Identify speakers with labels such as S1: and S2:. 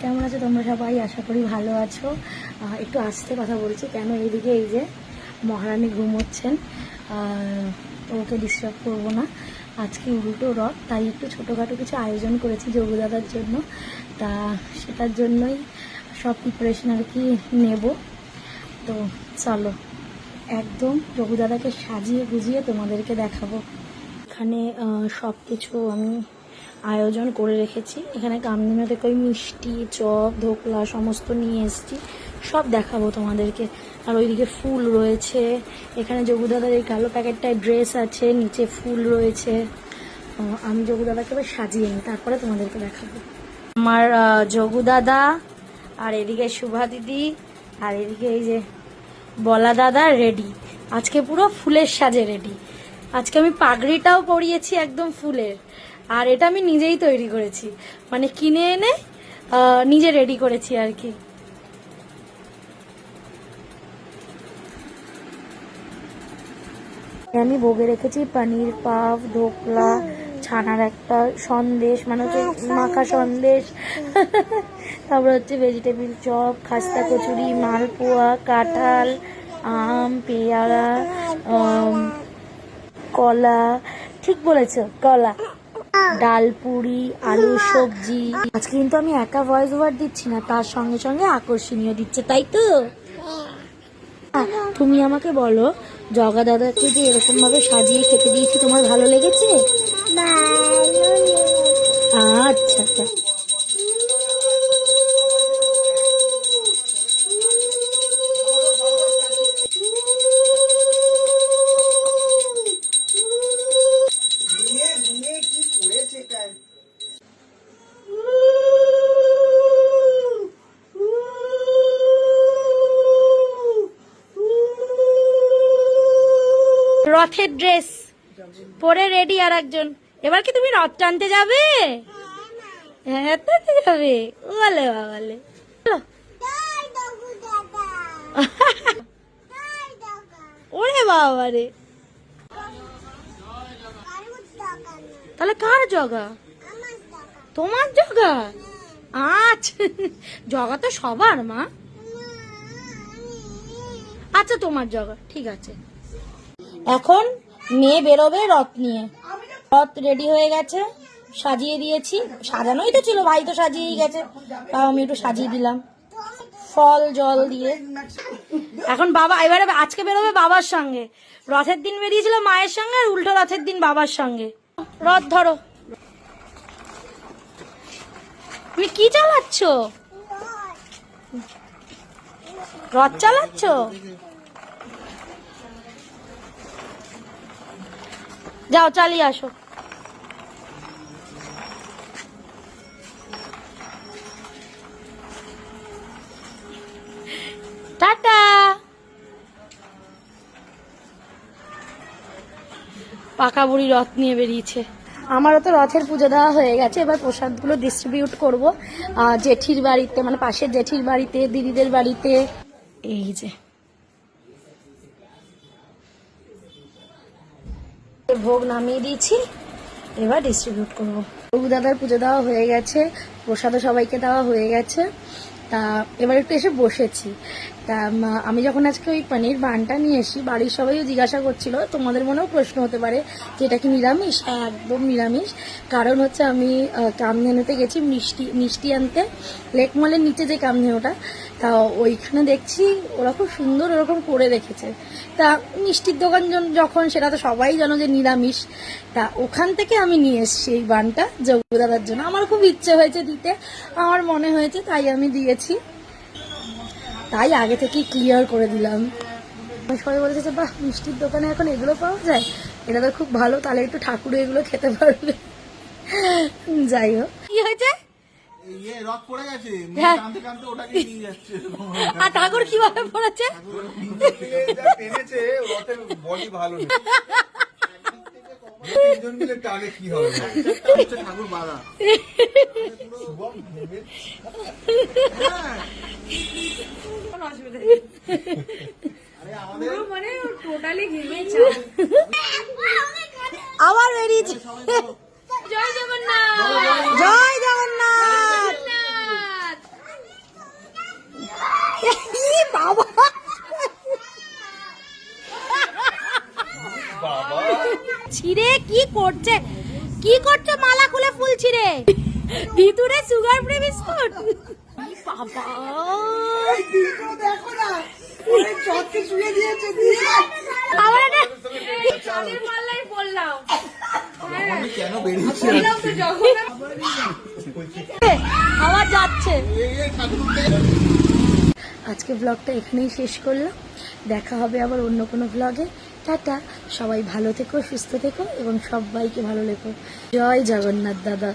S1: কেমন আছো তোমরা সবাই? আশা করি ভালো আছো। একটু আস্তে কথা বলছি, কেন এইদিকে এই যে মহারানী ঘুমোচ্ছেন, ওকে ডিস্টার্ব করবো না। আজকে উল্টো রথ, তাই একটু ছোটোখাটো কিছু আয়োজন করেছি যোগুদাদার জন্য। তা সেটার জন্যই সব প্রিপারেশন আর কি নেব। তো চলো একদম যোগুদাদাকে সাজিয়ে গুজিয়ে তোমাদেরকে দেখাবো। এখানে সব কিছু আমি আয়োজন করে রেখেছি। এখানে কামদিনা থেকে ওই মিষ্টি, চপ, ধোকলা সমস্ত নিয়ে এসেছি, সব দেখাবো তোমাদেরকে। আর ওইদিকে ফুল রয়েছে, এখানে যোগুদাদার এই কালো প্যাকেটটায় ড্রেস আছে, নিচে ফুল রয়েছে। আমি যোগুদাদাকে এবার সাজিয়ে নিই, তারপরে তোমাদেরকে দেখাবো। আমার যোগুদাদা, আর এদিকে শুভা দিদি, আর এদিকে এই যে বলা দাদা রেডি। আজকে পুরো ফুলের সাজে রেডি। আজকে আমি পাগড়িটাও পরিয়েছি একদম ফুলের। আর এটা আমি নিজেই তৈরি করেছি, মানে কিনে এনে নিজে রেডি করেছি আর কি। আমি ভোগে রেখেছি পনির পাভ, ধোকলা, ছানার একটা সন্দেশ, মানে হচ্ছে মাখা সন্দেশ, তারপর হচ্ছে ভেজিটেবিল চপ, খাস্তা কচুরি, মালপোয়া, কাঁঠাল, আম, পেয়ারা, কলা, ঠিক বলেছো কলা, ডালপুরি, আলু সবজি। আজকে কিন্তু আমি একা ভয়েস ওভার দিচ্ছি না, তার সঙ্গে সঙ্গে আকর্ষণীয় দিচ্ছে, তাই তো? তুমি আমাকে বলো, জগা দাদাকে যে এরকম ভাবে সাজিয়ে খেতে দিয়েছি তোমার ভালো লেগেছে? আচ্ছা আচ্ছা। রথের ড্রেস পরে রেডি আর একজন। এবার কি তুমি রথ টানতে যাবে? হ্যাঁ টানতে যাবে, বলে বাবালে। ওরে বাবা রে, তাহলে কার জগা? তোমার জগা? আচ্ছা, জগা তো সবার মা। আচ্ছা তোমার জগা, ঠিক আছে। এখন মেয়ে বেরোবে রথ নিয়ে। রথ রেডি হয়ে গেছে, সাজিয়ে দিয়েছি। সাজানোই তো ছিল, ভাই তো সাজিয়েই গেছে, তাও আমি একটু সাজিয়ে দিলাম ফল জল দিয়ে। এখন বাবা এবারে আজকে বেরোবে বাবার সঙ্গে। রথের দিন বেরিয়েছিল মায়ের সঙ্গে, আর উল্টো রথের দিন বাবার সঙ্গে। রথ ধরো। তুমি কি চালাচ্ছ? রথ চালাচ্ছ? যাও চালিয়ে আসো। টাটা। পাকা বুড়ি রথ নিয়ে বেরিয়েছে। আমারও তো রথের পুজো দেওয়া হয়ে গেছে, এবার প্রসাদগুলো ডিস্ট্রিবিউট করব জেঠির বাড়িতে, মানে পাশের জেঠির বাড়িতে, দিদিদের বাড়িতে। এই যে ভোগ নামিয়ে দিয়েছি, এবার ডিস্ট্রিবিউট করবো। দাদার পুজো দেওয়া হয়ে গেছে, প্রসাদও সবাইকে দেওয়া হয়ে গেছে। তা এবার একটু এসে বসেছি। তা আমি যখন আজকে ওই পনির বানটা নিয়ে এসি, বাড়ির সবাইও জিজ্ঞাসা করছিল, তোমাদের মনেও প্রশ্ন হতে পারে যে এটা কি নিরামিষ? হ্যাঁ একদম নিরামিষ। কারণ হচ্ছে আমি কামধেনুতে গেছি মিষ্টি আনতে, লেক মলের নিচে যে কামধেনুটা, তা ওইখানে দেখছি ওরা খুব সুন্দর ওরকম করে রেখেছে। তা মিষ্টির দোকান যখন, সেটা তো সবাই জানো যে নিরামিষ। তা ওখান থেকে আমি নিয়ে এসেছি এই বানটা যোগুদাদার জন্য। আমার খুব ইচ্ছে হয়েছে দিতে, আমার মনে হয়েছে, তাই আমি দিয়েছি। তাই আগে থেকেই ক্লিয়ার করে দিলাম। সবাই বলেছে বাহ, মিষ্টির দোকানে এখন এগুলো পাওয়া যায়, এটা তো খুব ভালো, তাহলে একটু ঠাকুর এগুলো খেতে পারবে। যাই হোক, কি হয়েছে? আর ঠাকুর কিভাবে পড়েছে? আবার বেরিয়েছে। জয় জগন্নাথ, জয় জগন্নাথ। বাবা ছিঁড়ে কি করছে মালা খুলে ফুল ছিঁড়ে ভিতরে সুগার ফ্রি বিস্কুট। বাবা দেখো না চটকে শুয়ে দিয়েছে আমার বললাম কেন বেরিয়েছে আবার যাচ্ছে। আজকে ব্লগটা এখানেই শেষ করলাম, দেখা হবে আবার অন্য কোনো ব্লগে। টাটা, সবাই ভালো থেকো, সুস্থ থেকো এবং সবাইকে ভালো লেখো। জয় জগন্নাথ দাদা।